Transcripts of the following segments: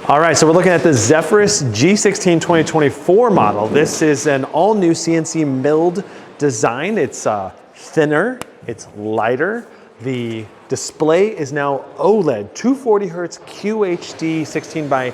All right, so we're looking at the Zephyrus G16 2024 model. This is an all-new CNC milled design. It's thinner, it's lighter. The display is now OLED, 240 hertz QHD 16 by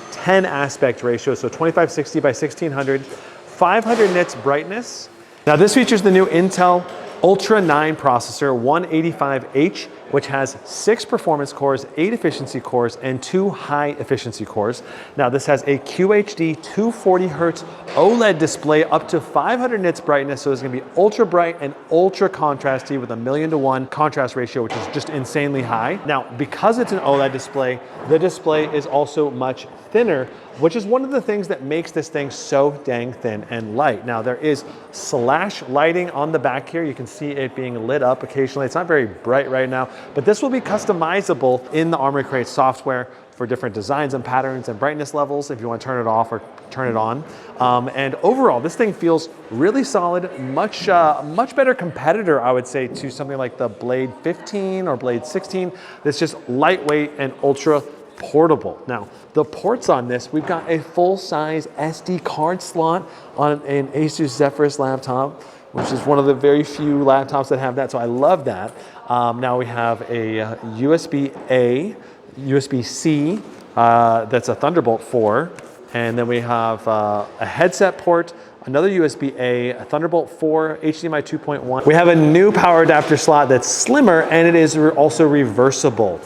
10 aspect ratio, so 2560 by 1600, 500 nits brightness. Now this features the new Intel Ultra 9 processor, 185H, which has 6 performance cores, 8 efficiency cores, and 2 high efficiency cores. Now this has a QHD 240 hertz OLED display up to 500 nits brightness, so it's gonna be ultra bright and ultra contrasty with a 1,000,000:1 contrast ratio, which is just insanely high. Now, because it's an OLED display, the display is also much thinner, which is one of the things that makes this thing so dang thin and light. Now there is slash lighting on the back here. You can see it being lit up occasionally. It's not very bright right now, but this will be customizable in the Armoury Crate software for different designs and patterns and brightness levels if you want to turn it off or turn it on. And overall, this thing feels really solid, much better competitor, I would say, to something like the Blade 15 or Blade 16. That's just lightweight and ultra portable. Now, the ports on this, we've got a full-size SD card slot on an Asus Zephyrus laptop, which is one of the very few laptops that have that, so I love that. Now we have a USB-A, USB-C, that's a Thunderbolt 4, and then we have a headset port, another USB-A, a Thunderbolt 4, HDMI 2.1. We have a new power adapter slot that's slimmer, and it is also reversible,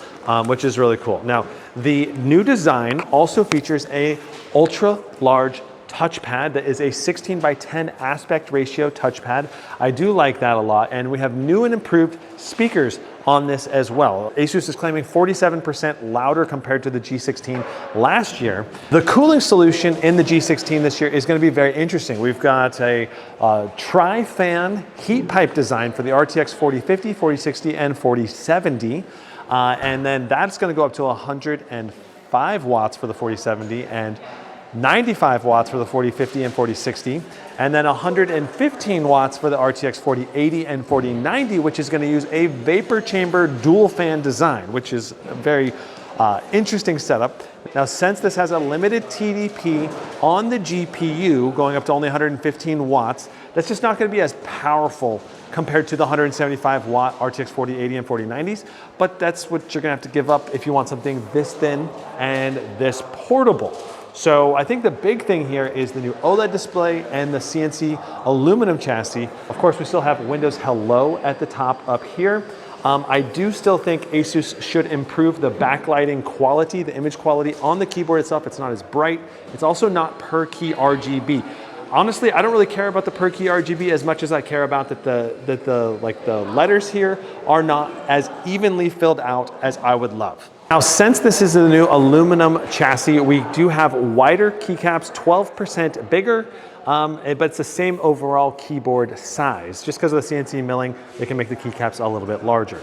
which is really cool. Now, the new design also features a ultra large touchpad that is a 16 by 10 aspect ratio touchpad. I do like that a lot, and we have new and improved speakers on this as well. Asus is claiming 47% louder compared to the G16 last year. The cooling solution in the G16 this year is going to be very interesting. We've got a tri-fan heat pipe design for the RTX 4050, 4060, and 4070. And then that's going to go up to 105 watts for the 4070 and 95 watts for the 4050 and 4060, and then 115 watts for the RTX 4080 and 4090, which is going to use a vapor chamber dual fan design, which is a very interesting setup. Now, since this has a limited TDP on the GPU, going up to only 115 watts, that's just not going to be as powerful compared to the 175 watt RTX 4080 and 4090s, but that's what you're going to have to give up if you want something this thin and this portable. So I think the big thing here is the new OLED display and the CNC Aluminum Chassis. Of course, we still have Windows Hello at the top up here. I do still think Asus should improve the backlighting quality, the image quality on the keyboard itself. It's not as bright. It's also not per key RGB. Honestly, I don't really care about the per key RGB as much as I care about that the letters here are not as evenly filled out as I would love. Now, since this is a new aluminum chassis, we do have wider keycaps, 12% bigger, but it's the same overall keyboard size. Just because of the CNC milling, they can make the keycaps a little bit larger.